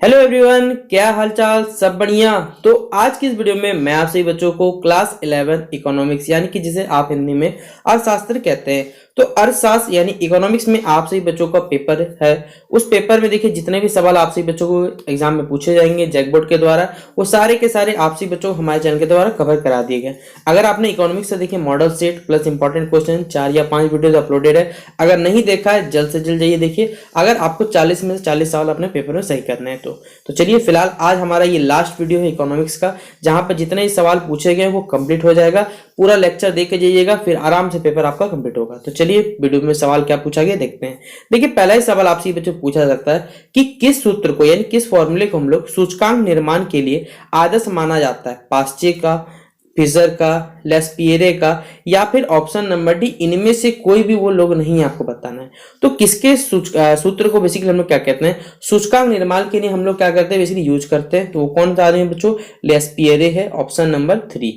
Hello everyone, क्या हालचाल? सब बढ़िया। तो आज की इस वीडियो में मैं आप सभी बच्चों को क्लास 11 इकोनॉमिक्स यानी कि जिसे आप हिंदी में अर्थशास्त्र कहते हैं, तो अर्थशास्त्र यानी इकोनॉमिक्स में आप सभी बच्चों का पेपर है। उस पेपर में देखिए जितने भी सवाल आप सभी बच्चों को एग्जाम में पूछे जाएंगे जैक बोर्ड के द्वारा, वो सारे के सारे आप सभी बच्चों को हमारे चैनल के द्वारा कवर करा दिए गए। अगर आपने इकोनॉमिक्स से देखिए model set plus important question 4 या 5 वीडियोज अपलोडेड है, अगर नहीं देखा है जल्द से जल्द जाइए देखिए। अगर आपको 40 में से 40 सवाल अपने पेपर में सही करने हैं तो चलिए फिलहाल आज हमारा ये लास्ट वीडियो है इकोनॉमिक्स का, जहां पर जितने ही सवाल पूछे गए वो कंप्लीट हो जाएगा। पूरा लेक्चर देख के जाइएगा, फिर आराम से पेपर आपका कंप्लीट होगा। तो चलिए वीडियो में सवाल क्या पूछा गया देखते हैं। देखिए पहला ही सवाल आपसे बच्चों पूछा सकता है कि किस सूत्र को यानी किस फॉर्मूले को हम लोग सूचकांक निर्माण के लिए आदर्श माना जाता है, पास्चे का, फिशर का, लेस्पिएरे का, या फिर ऑप्शन नंबर डी इनमें से कोई भी वो लोग नहीं आपको बताना है। तो किसके सूत्र को बेसिकली हम लोग क्या कहते हैं, सूचकांक निर्माण के लिए हम लोग क्या करते हैं बेसिकली यूज करते हैं। तो वो कौन सा आदमी बच्चों, लेस्पिएरे है, ऑप्शन नंबर 3।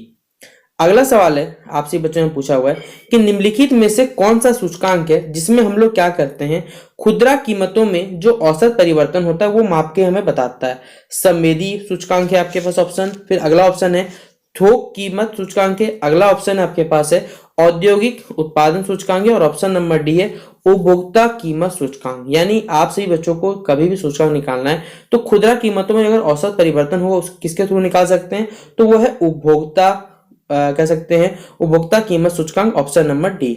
अगला सवाल है आपसे बच्चों ने पूछा हुआ है कि निम्नलिखित में से कौन सा सूचकांक है जिसमें हम लोग क्या करते हैं, खुदरा कीमतों में जो औसत परिवर्तन होता है वो माप के हमें बताता है। संवेदी सूचकांक है आपके पास ऑप्शन, फिर अगला ऑप्शन है थोक कीमत सूचकांक है, अगला ऑप्शन आपके पास है औद्योगिक उत्पादन सूचकांक है, और ऑप्शन नंबर डी है उपभोक्ता कीमत सूचकांक। यानी आप सभी बच्चों को कभी भी सूचकांक निकालना है तो खुदरा कीमतों में अगर औसत परिवर्तन हो किसके थ्रू निकाल सकते हैं, तो वो है उपभोक्ता कह सकते हैं उपभोक्ता कीमत सूचकांक, ऑप्शन नंबर डी।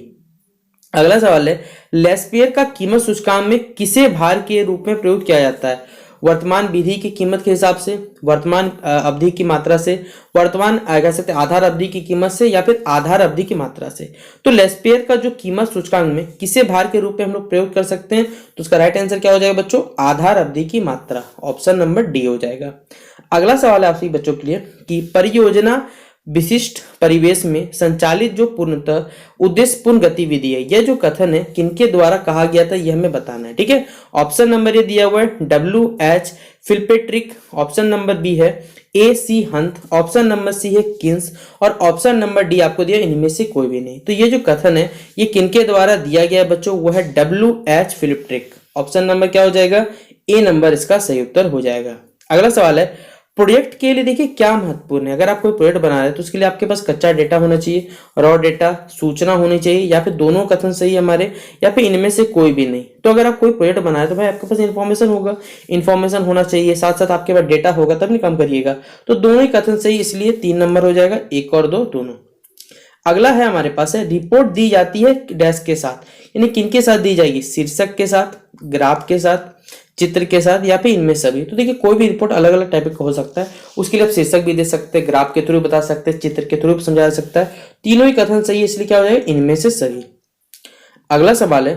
अगला सवाल है लेस्पियर का कीमत सूचकांक में किसे भार के रूप में प्रयोग किया जाता है, वर्तमान विधि की कीमत के हिसाब से, वर्तमान अवधि की मात्रा से, वर्तमान कह सकते हैं आधार अवधि की कीमत से, या फिर आधार अवधि की मात्रा से। तो लेस्पियर का जो कीमत सूचकांक में किसे भार के रूप में हम लोग प्रयोग कर सकते हैं, तो उसका राइट आंसर क्या हो जाएगा बच्चों, आधार अवधि की मात्रा, ऑप्शन नंबर डी हो जाएगा। अगला सवाल है आपसे बच्चों के लिए कि परियोजना विशिष्ट परिवेश में संचालित जो पूर्णतः उद्देश्यपूर्ण गतिविधि है, यह जो कथन है किनके द्वारा कहा गया था यह हमें बताना है। ठीक है, ऑप्शन नंबर ये दिया हुआ है WH फिल्पेट्रिक, ऑप्शन नंबर बी है AC हंत, ऑप्शन नंबर सी है किन्स, और ऑप्शन नंबर डी आपको दिया इनमें से कोई भी नहीं। तो ये जो कथन है ये किनके द्वारा दिया गया है बच्चों, वो है WH फिल्पेट्रिक, ऑप्शन नंबर क्या हो जाएगा, ए नंबर इसका सही उत्तर हो जाएगा। अगला सवाल है प्रोजेक्ट के लिए देखिए क्या महत्वपूर्ण है। अगर आप कोई प्रोजेक्ट बना रहे हैं तो उसके लिए आपके पास कच्चा डेटा होना चाहिए, रॉ डेटा, सूचना होनी चाहिए, या फिर दोनों कथन सही है हमारे, या फिर इनमें से कोई भी नहीं। तो अगर आप कोई प्रोजेक्ट बना रहे हैं तो भाई आपके पास इन्फॉर्मेशन होगा, इन्फॉर्मेशन होना चाहिए, साथ साथ आपके पास डेटा होगा, तब नहीं काम करिएगा। तो दोनों ही कथन सही, इसलिए 3 नंबर हो जाएगा, 1 और 2 दोनों। अगला है हमारे पास है रिपोर्ट दी जाती है डैश के साथ, यानी किनके साथ दी जाएगी, शीर्षक के साथ, ग्राफ के साथ, चित्र के साथ, या फिर इनमें सभी। तो देखिए कोई भी रिपोर्ट अलग अलग टाइप का हो सकता है, उसके लिए आप शीर्षक भी दे सकते हैं, ग्राफ के थ्रू बता सकते हैं, चित्र के थ्रू भी समझा सकता है। तीनों ही कथन सही है, इसलिए क्या हो जाएगा, इनमें से सही। अगला सवाल है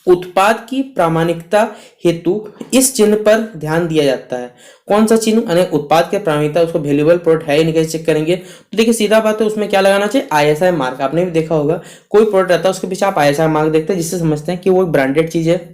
उत्पाद की प्रामाणिकता हेतु इस चिन्ह पर ध्यान दिया जाता है, कौन सा चिन्ह, यानी उत्पाद की प्रामाणिकता, उसको वैल्यूएबल प्रोडक्ट है या नहीं कैसे चेक करेंगे। तो देखिए सीधा बात है, उसमें क्या लगाना चाहिए, ISI मार्क। आपने भी देखा होगा कोई प्रोडक्ट रहता है उसके पीछे आप ISI मार्क देखते हैं, जिससे समझते हैं कि वो एक ब्रांडेड चीज है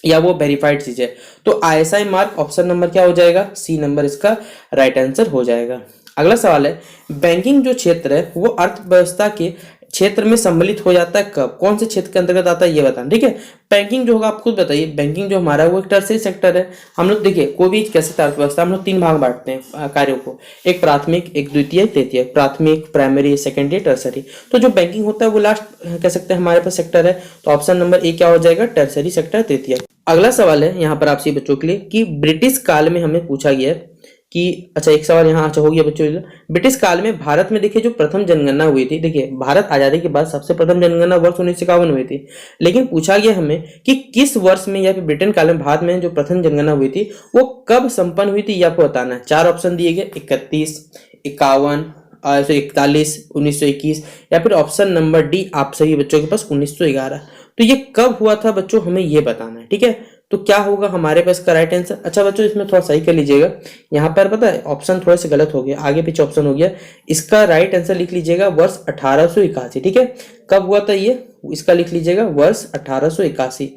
या वो वेरीफाइड चीज है। तो ISI मार्क ऑप्शन नंबर क्या हो जाएगा, सी नंबर इसका राइट आंसर हो जाएगा। अगला सवाल है बैंकिंग जो क्षेत्र है वो अर्थव्यवस्था के क्षेत्र में सम्मिलित हो जाता है कब, कौन से क्षेत्र के अंतर्गत आता है ये बताना। ठीक है, बैंकिंग जो होगा आप खुद बताइए, बैंकिंग जो हमारा वो एक टर्सरी सेक्टर है। हम लोग देखिए कोई भी कैसे अर्थव्यवस्था हम लोग 3 भाग बांटते हैं कार्यों को, एक प्राथमिक, एक द्वितीय, तृतीय। प्राथमिक, प्राइमरी, सेकेंडरी, टर्सरी। तो जो बैंकिंग होता है वो लास्ट कह सकते हैं हमारे पास सेक्टर है, तो ऑप्शन नंबर ए क्या हो जाएगा, टर्सरी सेक्टर, तृतीय। अगला सवाल है यहाँ पर आपसे बच्चों के लिए कि ब्रिटिश काल में हमें पूछा गया है कि अच्छा एक सवाल यहाँ अच्छा हो गया बच्चों, ब्रिटिश काल में भारत में देखिए जो प्रथम जनगणना हुई थी, देखिए भारत आजादी के बाद सबसे प्रथम जनगणना वर्ष 1951 हुई थी, लेकिन पूछा गया हमें कि किस वर्ष में या फिर ब्रिटेन काल में भारत में जो प्रथम जनगणना हुई थी वो कब संपन्न हुई थी, ये आपको बताना है। 4 ऑप्शन दिए गए, 31, 51, 41, 1921, या फिर ऑप्शन नंबर डी आप सभी बच्चों के पास 1911। तो ये कब हुआ था बच्चों, हमें ये बताना है। ठीक है, तो क्या होगा हमारे पास का राइट आंसर। अच्छा बच्चों इसमें थोड़ा सही कर लीजिएगा, यहाँ पर पता है ऑप्शन थोड़े से गलत हो गया, आगे पीछे ऑप्शन हो गया, इसका राइट आंसर लिख लीजिएगा वर्ष 1881। ठीक है, कब हुआ था ये, इसका लिख लीजिएगा वर्ष 1881।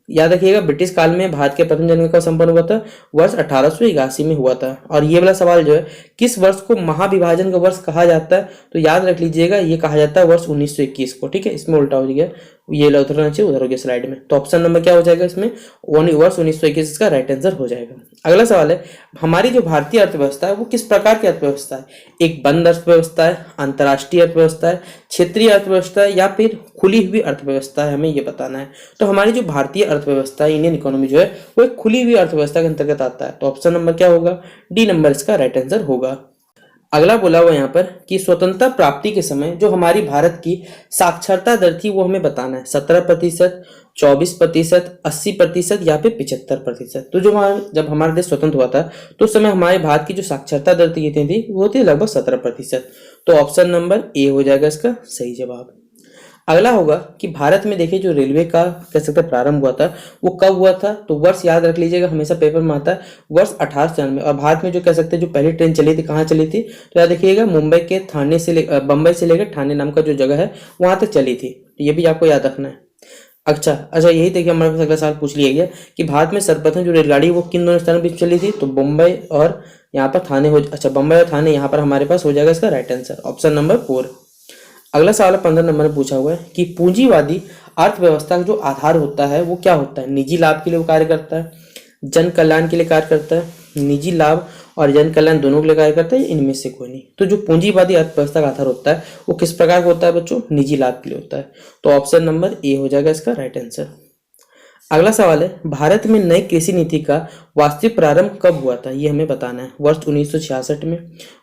याद रखिएगा ब्रिटिश काल में भारत के प्रथम जनगणना का संपन्न हुआ था वर्ष 1881 में हुआ था। और ये वाला सवाल जो है किस वर्ष को महाविभाजन का वर्ष कहा जाता है, तो याद रख लीजिएगा ये कहा जाता है वर्ष 1921 को। ठीक है, इसमें उल्टा हो गया, ये उधर रहना चाहिए, उधर हो गया स्लाइड में। तो ऑप्शन नंबर क्या हो जाएगा इसमें, वर्ष 1921 इसका राइट आंसर हो जाएगा। अगला सवाल है, हमारी जो भारतीय अर्थव्यवस्था है वो किस प्रकार की अर्थव्यवस्था है? एक बंद अर्थव्यवस्था है, अंतर्राष्ट्रीय अर्थव्यवस्था है, क्षेत्रीय अर्थव्यवस्था है, या फिर खुली हुई अर्थव्यवस्था है, हमें ये बताना है। तो हमारी जो भारतीय अर्थव्यवस्था है, इंडियन इकोनॉमी जो है, वो एक खुली हुई अर्थव्यवस्था के अंतर्गत आता है। तो ऑप्शन नंबर क्या होगा, डी नंबर इसका राइट आंसर होगा। अगला बोला हुआ यहाँ पर कि स्वतंत्रता प्राप्ति के समय जो हमारी भारत की साक्षरता दर थी वो हमें बताना है, 17%, 24%, 80% या फिर 75%। तो जब हमारा देश स्वतंत्र हुआ था तो उस समय हमारे भारत की जो साक्षरता दर थी कितनी थी, वो थी लगभग 17%। तो ऑप्शन नंबर ए हो जाएगा इसका सही जवाब। अगला होगा कि भारत में देखिए जो रेलवे का कह सकते हैं प्रारंभ हुआ था वो कब हुआ था? तो वर्ष याद रख लीजिएगा, हमेशा पेपर में आता है, वर्ष 1893। और भारत में जो कह सकते हैं जो पहली ट्रेन चली थी कहाँ चली थी? तो याद रखिएगा, मुंबई के बम्बई से लेकर ठाणे नाम का जो जगह है वहां तक चली थी। तो ये भी आपको याद रखना है। अच्छा यही देखिए हमारे पास अगला सवाल पूछ लिया गया कि भारत में सर्वप्रथम जो रेलगाड़ी वो किन दोनों स्थानों बीच चली थी? तो मुंबई और यहाँ पर थाने बम्बई और थाने यहाँ पर हमारे पास हो जाएगा इसका राइट आंसर, ऑप्शन नंबर 4। अगला सवाल 15 नंबर में पूछा हुआ है कि पूंजीवादी अर्थव्यवस्था का जो आधार होता है वो क्या होता है? निजी लाभ के लिए वो कार्य करता है, जन कल्याण के लिए कार्य करता है, निजी लाभ और जन कल्याण दोनों के लिए कार्य करता है, इनमें से कोई नहीं। तो जो पूंजीवादी अर्थव्यवस्था का आधार होता है वो किस प्रकार का होता है बच्चों? निजी लाभ के लिए होता है। तो ऑप्शन नंबर ए हो जाएगा इसका राइट आंसर। अगला सवाल है, भारत में नई कृषि नीति का वास्तविक प्रारंभ कब हुआ था? ये हमें बताना है। वर्ष 1966 में,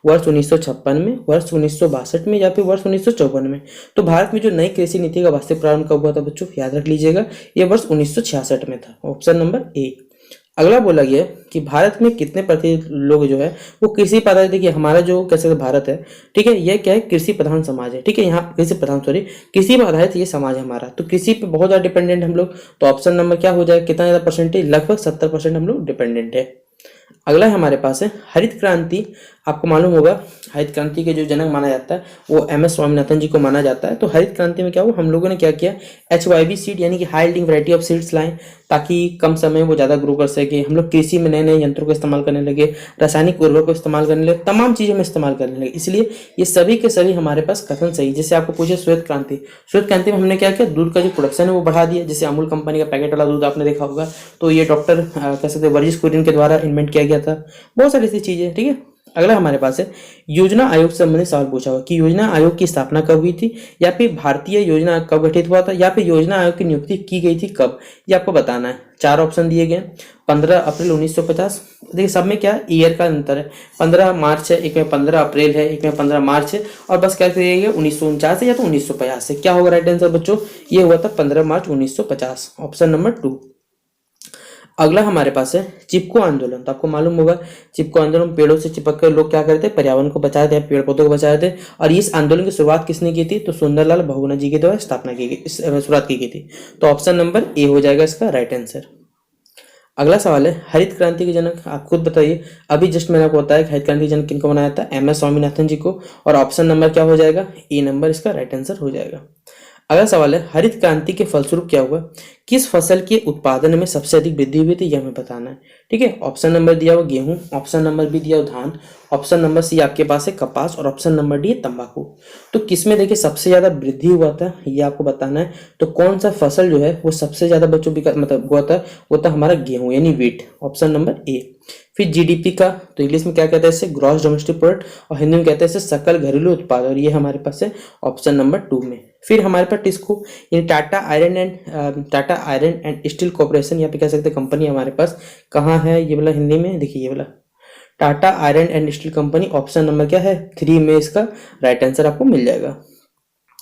वर्ष 1956 में, वर्ष 1962 में या फिर वर्ष 1954 में। तो भारत में जो नई कृषि नीति का वास्तविक प्रारंभ कब हुआ था बच्चों? याद रख लीजिएगा, ये वर्ष 1966 में था, ऑप्शन नंबर ए। अगला बोला गया कि भारत में कितने प्रतिशत लोग जो है वो कृषि पर आधारित। देखिए हमारा जो कैसे भारत है, ठीक है, ये क्या है, कृषि प्रधान समाज है, ठीक है, यहाँ कृषि पर आधारित ये समाज है हमारा। तो कृषि पे बहुत ज्यादा डिपेंडेंट हम लोग। तो ऑप्शन नंबर क्या हो जाएगा, कितना ज्यादा परसेंटेज? लगभग 70% हम लोग डिपेंडेंट है। अगला हमारे पास है हरित क्रांति। आपको मालूम होगा हरित क्रांति के जो जनक माना जाता है वो MS स्वामीनाथन जी को माना जाता है। तो हरित क्रांति में क्या हुआ, हम लोगों ने क्या किया, HYV सीड यानी कि high yielding variety of seeds लाएं ताकि कम समय में वो ज़्यादा ग्रो कर सके। हम लोग कृषि में नए नए यंत्रों का इस्तेमाल करने लगे, रासायनिक उर्वरक को इस्तेमाल करने लगे, तमाम चीज़ें हम इस्तेमाल करने लगे। इसलिए ये सभी के सभी हमारे पास कथन सही। जैसे आपको पूछे श्वेत क्रांति, श्वेत क्रांति में हमने क्या किया, दूध का जो प्रोडक्शन है वो बढ़ा दिया। जैसे अमूल कंपनी का पैकेट वाला दूध आपने देखा होगा, तो ये डॉक्टर कह सकते हैं वर्जिस कुरियन के द्वारा इन्वेंट किया गया था। बहुत सारी ऐसी चीज़ें, ठीक है। अगला हमारे पास है योजना आयोग से संबंधित सवाल पूछा हुआ कि योजना आयोग की स्थापना कब हुई थी, या फिर भारतीय योजना आयोग कब गठित हुआ था, या फिर योजना आयोग की नियुक्ति की गई थी कब, ये आपको बताना है। 4 ऑप्शन दिए गए, 15 अप्रैल 1950। देखिए सब में क्या ईयर का अंतर है, 15 मार्च है, एक में 15 अप्रैल है, एक में 15 मार्च है, और बस क्या करिएगा 1949 या तो 1950 से। क्या होगा राइट आंसर बच्चों, ये हुआ था 15 मार्च 1950, ऑप्शन नंबर 2। अगला हमारे पास है चिपको आंदोलन। तो आपको मालूम होगा चिपको आंदोलन, पेड़ों से चिपक कर लोग क्या करते, पर्यावरण को बचाए थे, पेड़ पौधों को बचाए थे। और इस आंदोलन की शुरुआत किसने की थी? तो सुंदरलाल बहुगुणा जी के द्वारा स्थापना की गई, शुरुआत की गई थी। तो ऑप्शन नंबर ए हो जाएगा इसका राइट आंसर। अगला सवाल है हरित क्रांति के जनक आप खुद बताइए। अभी जस्ट मैंने आपको बताया कि हरित क्रांति के जनक किनको बनाया था, MS स्वामीनाथन जी को। और ऑप्शन नंबर क्या हो जाएगा, ए नंबर इसका राइट आंसर हो जाएगा। अगला सवाल है हरित क्रांति के फलस्वरूप क्या हुआ, किस फसल के उत्पादन में सबसे अधिक वृद्धि हुई थी, यह हमें बताना है, ठीक है। ऑप्शन नंबर दिया हुआ गेहूं, ऑप्शन नंबर बी दिया हुआ धान, ऑप्शन नंबर सी आपके पास है कपास, और ऑप्शन नंबर डी है तंबाकू। तो किसमें देखिए सबसे ज्यादा वृद्धि हुआ था, ये आपको बताना है। तो कौन सा फसल जो है वो सबसे ज्यादा बच्चों मतलब हुआ था, वो था हमारा गेहूं यानी वीट, ऑप्शन नंबर ए। फिर GDP का, तो इंग्लिश में क्या कहते हैं इसे, ग्रॉस डोमेस्टिक प्रोडक्ट, और हिंदी में कहते हैं इसे सकल घरेलू उत्पाद, और ये हमारे पास है ऑप्शन नंबर 2 में। फिर हमारे पास टिस्को यानी Tata iron and steel corporation, यहाँ पे कह सकते हैं कंपनी हमारे पास कहाँ है, ये वाला हिंदी में देखिए, ये वाला Tata iron and steel company, option number क्या है 3 में इसका राइट आंसर आपको मिल जाएगा।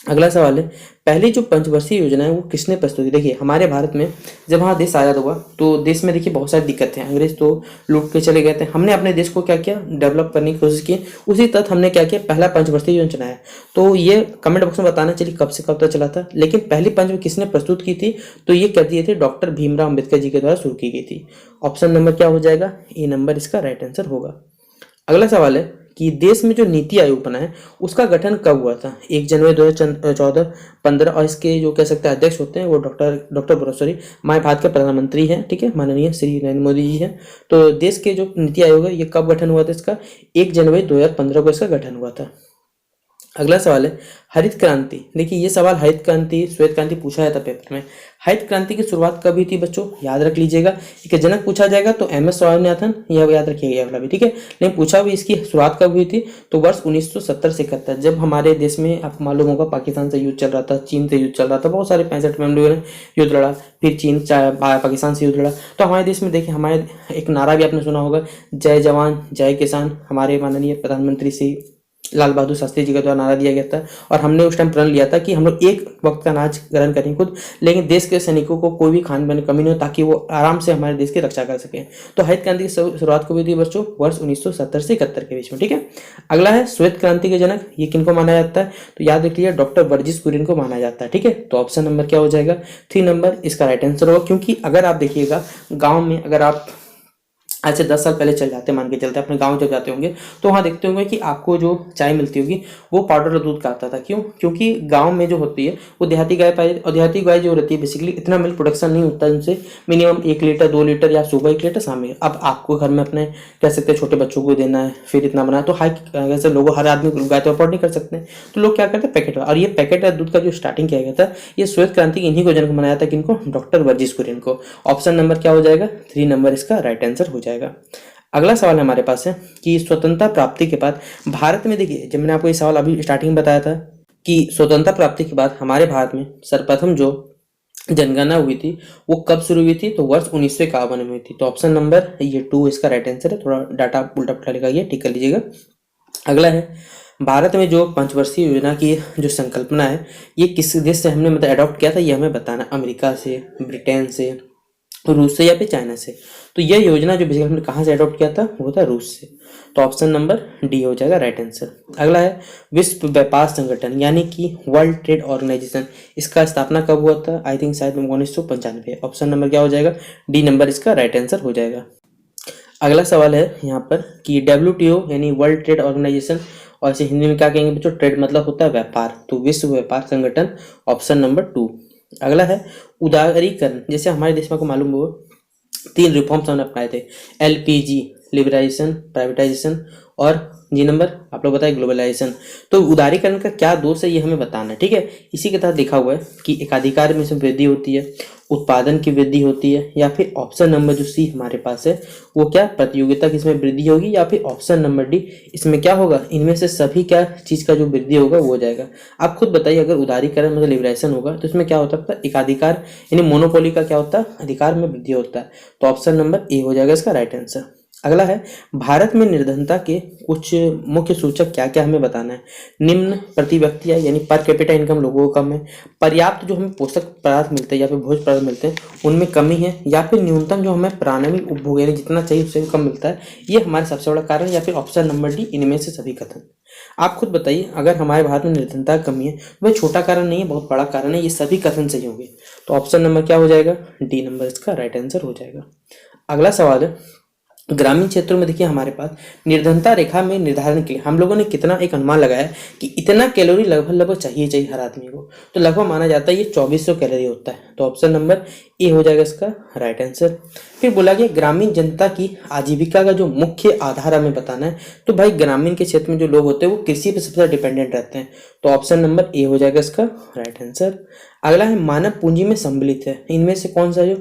अगला सवाल है पहली जो पंचवर्षीय योजना है वो किसने प्रस्तुत की। देखिए हमारे भारत में जब हमारा देश आज़ाद हुआ तो देश में देखिए बहुत सारी दिक्कतें, अंग्रेज तो लूट के चले गए थे। हमने अपने देश को क्या किया, डेवलप करने की कोशिश की। उसी तहत हमने क्या किया, पहला पंचवर्षीय योजना चलाया। तो ये कमेंट बॉक्स में बताना चलिए कब से कब तक चला था, लेकिन पहली पंच किसने प्रस्तुत की थी, तो ये कर दिए थे डॉक्टर भीमराव अम्बेडकर जी के द्वारा शुरू की गई थी। ऑप्शन नंबर क्या हो जाएगा, ए नंबर इसका राइट आंसर होगा। अगला सवाल है कि देश में जो नीति आयोग बना है उसका गठन कब हुआ था। 1 जनवरी 2014, 15, और इसके जो कह सकते हैं अध्यक्ष होते हैं वो हमारे भारत के प्रधानमंत्री हैं, ठीक है, माननीय श्री नरेंद्र मोदी जी हैं। तो देश के जो नीति आयोग है ये कब गठन हुआ था इसका, 1 जनवरी 2015 को इसका गठन हुआ था। अगला सवाल है हरित क्रांति। देखिए ये सवाल हरित क्रांति श्वेत क्रांति पूछा जाता पेपर में। हरित क्रांति की शुरुआत कब हुई थी बच्चों, याद रख लीजिएगा। इसका जनक पूछा जाएगा तो एम.एस. स्वामीनाथन, यह याद रखिएगा ये वाला भी, ठीक है। लेकिन पूछा भी इसकी शुरुआत कब हुई थी तो वर्ष 1970 से 71, जब हमारे देश में आपको मालूम होगा पाकिस्तान से युद्ध चल रहा था, चीन से युद्ध चल रहा था, बहुत सारे 65 में हम लोगों ने युद्ध लड़ा, फिर चीन पाकिस्तान से युद्ध लड़ा। तो हमारे देश में देखिए हमारे एक नारा भी आपने सुना होगा, जय जवान जय किसान, हमारे माननीय प्रधानमंत्री श्री लाल बहादुर शास्त्री जी के द्वारा नारा दिया गया था। और हमने उस टाइम प्रण लिया था कि हम लोग एक वक्त का अनाज ग्रहण करेंगे खुद, लेकिन देश के सैनिकों को कोई भी खान पान में कमी नहीं हो, ताकि वो आराम से हमारे देश की रक्षा कर सकें। तो हरित क्रांति की शुरुआत को भी थी बच्चों वर्ष 1970 से 71 के बीच में, ठीक है। अगला है श्वेत क्रांति के जनक, ये किनको माना जाता है तो याद रखिए डॉक्टर वर्जिस कुरियन को माना जाता है, ठीक है। तो ऑप्शन नंबर क्या हो जाएगा 3 नंबर इसका राइट आंसर होगा। क्योंकि अगर आप देखिएगा गाँव में, अगर आप आज से 10 साल पहले चल जाते मान के चलते अपने गांव जब जाते होंगे तो वहाँ देखते होंगे कि आपको जो चाय मिलती होगी वो पाउडर और दूध का आता था। क्यों? क्योंकि गांव में जो होती है वो देहाती गाय पाई, और देहाती गाय जो रहती है बेसिकली इतना मिल्क प्रोडक्शन नहीं होता उनसे, मिनिमम 1 लीटर 2 लीटर या सुबह 1 लीटर शाम में। अब आपको घर में अपने कह सकते हैं छोटे बच्चों को देना है, फिर इतना बना तो हाई वैसे लोग हर आदमी गाय तो अफोर्ड नहीं कर सकते, तो लोग क्या करते हैं पैकेट। और ये पैकेट दूध का जो स्टार्टिंग किया गया था ये श्वेत क्रांति इन्हीं को जनक बनाया था, किनको, डॉक्टर वर्जिस कुरियन को। ऑप्शन नंबर क्या हो जाएगा 3 नंबर इसका राइट आंसर हो जाएगा। अगला सवाल हमारे पास है कि स्वतंत्रता प्राप्ति के बाद भारत में, देखिए जब मैंने आपको ये सवाल अभी स्टार्टिंग में बताया था कि स्वतंत्रता प्राप्ति के बाद हमारे भारत में सर्वप्रथम जो जनगणना हुई थी वो कब शुरू हुई थी तो वर्ष 1951 में हुई थी। तो ऑप्शन नंबर ये 2 इसका राइट आंसर है। थोड़ा डाटा उल्टा पुल्टा लिखा गया, ठीक कर लीजिएगा। अगला है भारत में जो पंचवर्षीय योजना की जो संकल्पना है ये किस देश से हमने मतलब अडॉप्ट किया था, ये हमें बताना। अमेरिका से, ब्रिटेन से, रूस से या फिर चाइना से। तो यह योजना जो बेसिकली हमने कहाँ से अडॉप्ट किया था वो था रूस से। तो ऑप्शन नंबर डी हो जाएगा राइट आंसर। अगला है विश्व व्यापार संगठन यानी कि वर्ल्ड ट्रेड ऑर्गेनाइजेशन, इसका स्थापना कब हुआ था? आई थिंक शायद 1995। ऑप्शन नंबर क्या हो जाएगा डी नंबर इसका राइट आंसर हो जाएगा। अगला सवाल है यहाँ पर कि WTO यानी वर्ल्ड ट्रेड ऑर्गेनाइजेशन, और इसे हिंदी में क्या कहेंगे बच्चों, ट्रेड मतलब होता है व्यापार, तो विश्व व्यापार संगठन ऑप्शन नंबर 2। अगला है उदारीकरण, जैसे हमारे देश में आपको मालूम हो 3 रिफॉर्म्स हमने अपनाए थे, LPG लिबरलाइजेशन, प्राइवेटाइजेशन और जी नंबर आप लोग बताए ग्लोबलाइजेशन। तो उदारीकरण का क्या दोष है ये हमें बताना है, ठीक है। इसी के तहत लिखा हुआ है कि एकाधिकार में से वृद्धि होती है, उत्पादन की वृद्धि होती है, या फिर ऑप्शन नंबर जो सी हमारे पास है वो क्या प्रतियोगिता किसमें वृद्धि होगी, या फिर ऑप्शन नंबर डी इसमें क्या होगा, इनमें से सभी क्या चीज का जो वृद्धि होगा वो हो जाएगा। आप खुद बताइए अगर उदारीकरण मतलब लिबरेशन होगा तो इसमें क्या होता है एकाधिकार यानी मोनोपोली का क्या होता है अधिकार में वृद्धि होता है। तो ऑप्शन नंबर ए हो जाएगा इसका राइट आंसर। अगला है भारत में निर्धनता के कुछ मुख्य सूचक क्या क्या हमें बताना है। निम्न प्रति व्यक्ति है यानी पर कैपिटा इनकम लोगों को कम है, पर्याप्त जो हमें पोषक पदार्थ मिलते हैं या फिर भोज्य पदार्थ मिलते हैं उनमें कमी है, या फिर न्यूनतम जो हमें प्राणविक उपभोग यानी जितना चाहिए उससे कम मिलता है, ये हमारे सबसे बड़ा कारण, या फिर ऑप्शन नंबर डी इनमें से सभी कथन। आप खुद बताइए अगर हमारे भारत में निर्धनता की कमी है तो वह छोटा कारण नहीं है, बहुत बड़ा कारण है, ये सभी कथन सही होंगे। तो ऑप्शन नंबर क्या हो जाएगा डी नंबर इसका राइट आंसर हो जाएगा। अगला सवाल है ग्रामीण क्षेत्रों में, देखिए हमारे पास निर्धनता रेखा में निर्धारण के लिए हम लोगों ने कितना एक अनुमान लगाया कि इतना कैलोरी लगभग चाहिए हर आदमी को, तो लगभग माना जाता है ये 2400 कैलोरी होता है। तो ऑप्शन नंबर ए हो जाएगा इसका राइट आंसर। फिर बोला गया ग्रामीण जनता की आजीविका का जो मुख्य आधार हमें बताना है, तो भाई ग्रामीण के क्षेत्र में जो लोग होते हैं वो कृषि पर सबसे ज्यादा डिपेंडेंट रहते हैं। तो ऑप्शन नंबर ए हो जाएगा इसका राइट आंसर। अगला है मानव पूंजी में सम्मिलित है, इनमें से कौन सा जो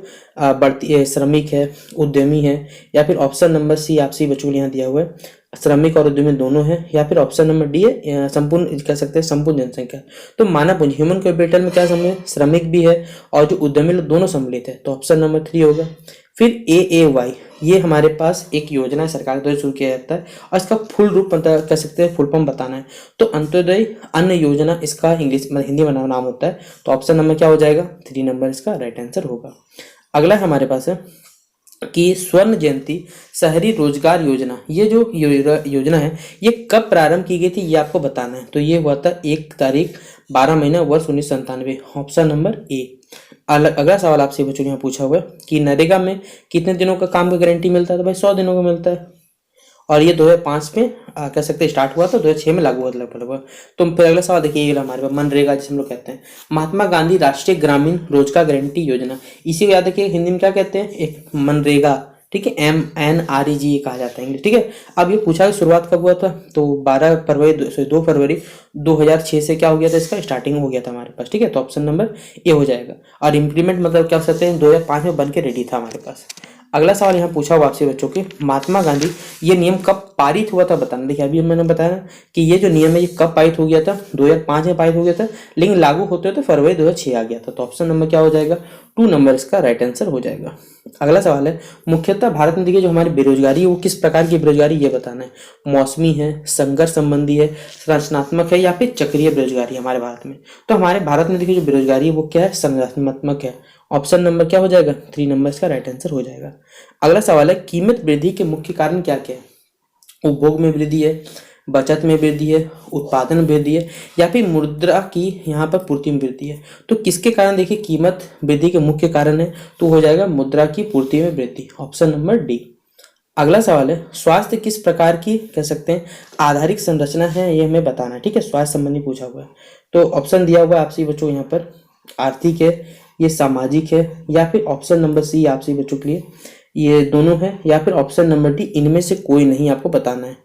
बढ़ती है श्रमिक है, उद्यमी है, या फिर ऑप्शन नंबर सी आपसी बच्चों यहाँ दिया हुआ है श्रमिक और उद्यमी दोनों है, या फिर ऑप्शन नंबर डी है संपूर्ण कह सकते हैं संपूर्ण जनसंख्या। तो मानव पूंजी ह्यूमन कैपिटल में क्या सम्मिलित, श्रमिक भी है और जो उद्यमी लोग दोनों सम्मिलित है, तो ऑप्शन नंबर 3 होगा। फिर AAY ये हमारे पास एक योजना है सरकार द्वारा शुरू किया जाता है और इसका फुल रूप कह सकते हैं फुल फॉर्म बताना है, तो अंत्योदय अन्न योजना इसका इंग्लिश में हिंदी में नाम होता है। तो ऑप्शन नंबर क्या हो जाएगा 3 नंबर इसका राइट आंसर होगा। अगला हमारे पास है कि स्वर्ण जयंती शहरी रोजगार योजना, ये जो योजना है ये कब प्रारंभ की गई थी ये आपको बताना है। तो ये हुआ था 1 तारीख 12 महीना वर्ष 1997, ऑप्शन नंबर ए। अगला सवाल आपसे बच्चों ने यहाँ पूछा हुआ है कि नरेगा में कितने दिनों का काम का गारंटी मिलता है, तो भाई 100 दिनों का मिलता है, और ये 2005 में कह सकते हैं स्टार्ट हुआ था, 2006 में लागू हुआ था लगभग। तो फिर अगला सवाल देखिए ये हमारे पास मनरेगा जिसे हम लोग कहते हैं, महात्मा गांधी राष्ट्रीय ग्रामीण रोजगार गारंटी योजना, इसी को याद रखिए हिंदी में क्या कहते हैं एक मनरेगा, ठीक है, MNREG ये कहा जाता है, ठीक है। अब ये पूछा कि शुरुआत कब हुआ था, तो 2 फरवरी 2006 से क्या हो गया था, इसका स्टार्टिंग हो गया था हमारे पास, ठीक है। तो ऑप्शन नंबर ए हो जाएगा। और इम्प्लीमेंट मतलब क्या हो सकते हैं, 2005 में बन के रेडी था हमारे पास। अगला सवाल यहाँ पूछा हुआ आपसे बच्चों के, महात्मा गांधी ये नियम कब पारित हुआ था बताना। देखिए अभी मैंने बताया ना कि ये जो नियम है ये कब पारित हो गया था, 2005 में पारित हो गया था, लेकिन लागू होते तो फरवरी 2006 आ गया था। तो ऑप्शन नंबर क्या हो जाएगा, 2 नंबर इसका राइट आंसर हो जाएगा। अगला सवाल है, मुख्यतः भारत में देखिए जो हमारी बेरोजगारी है वो किस प्रकार की बेरोजगारी ये बताना है। मौसमी है, संघर्ष संबंधी है, संरचनात्मक है, या फिर चक्रीय बेरोजगारी है हमारे भारत में। तो हमारे भारत में देखिए जो बेरोजगारी है वो क्या है, संरचनात्मक है। ऑप्शन नंबर क्या हो जाएगा, 3 नंबर इसका राइट आंसर हो जाएगा। अगला सवाल है, कीमत वृद्धि के मुख्य कारण क्या क्या है। उपभोग में वृद्धि है, बचत में वृद्धि है, उत्पादन में वृद्धि है, या फिर मुद्रा की यहाँ पर पूर्ति में वृद्धि है। तो किसके कारण देखिए कीमत वृद्धि के मुख्य कारण है, तो हो जाएगा मुद्रा की पूर्ति में वृद्धि, ऑप्शन नंबर डी। अगला सवाल है, स्वास्थ्य किस प्रकार की कह सकते हैं आधारिक संरचना है, ये हमें बताना है, ठीक है। स्वास्थ्य संबंधी पूछा हुआ है, तो ऑप्शन दिया हुआ है आपसे बच्चों यहाँ पर, आर्थिक है, ये सामाजिक है, या फिर ऑप्शन नंबर सी आपसे बच्चों के लिए ये दोनों है, या फिर ऑप्शन नंबर डी इनमें से कोई नहीं आपको बताना है।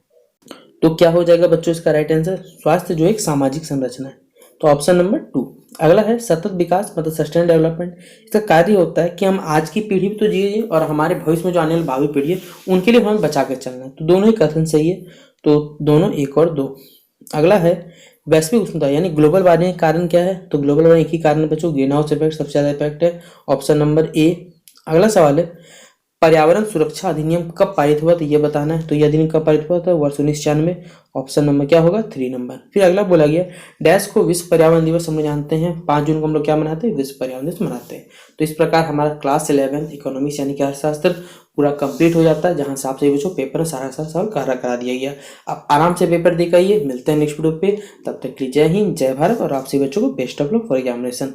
तो क्या हो जाएगा बच्चों इसका राइट आंसर, स्वास्थ्य जो एक सामाजिक संरचना है, तो ऑप्शन नंबर 2। अगला है, सतत विकास मतलब सस्टेन डेवलपमेंट। इसका कार्य होता है कि हम आज की पीढ़ी भी तो जिए और हमारे भविष्य में जो आने वाली भावी पीढ़ी है उनके लिए हमें बचा कर चलना है। तो दोनों ही कथन सही है, तो दोनों 1 और 2। अगला है, वैश्विक उष्णता यानी ग्लोबल वार्मिंग का कारण क्या है, तो ग्लोबल वार्मिंग एक ही कारण है बच्चों, ग्रीन हाउस इफेक्ट सबसे ज्यादा इफेक्ट है, ऑप्शन नंबर ए। अगला सवाल है, पर्यावरण सुरक्षा अधिनियम कब पारित हुआ, तो ये बताना है। तो यह अधिनियम कब पारित हुआ था, वर्ष 1996, ऑप्शन नंबर क्या होगा, 3 नंबर। फिर अगला बोला गया, डैश को विश्व पर्यावरण दिवस हम लोग जानते हैं, 5 जून को हम लोग क्या मनाते हैं, विश्व पर्यावरण दिवस मनाते हैं। तो इस प्रकार हमारा क्लास 11 इकोनॉमिक्स यानी कि अर्थशास्त्र पूरा कंप्लीट हो जाता है, जहां से आपसे बच्चों पेपर में सारा सवाल करा दिया गया। अब आराम से पेपर दे के आइए, मिलते हैं नेक्स्ट वीडियो पे, तब तक के लिए जय हिंद जय भारत, और आपसे बच्चों को best of luck for examination.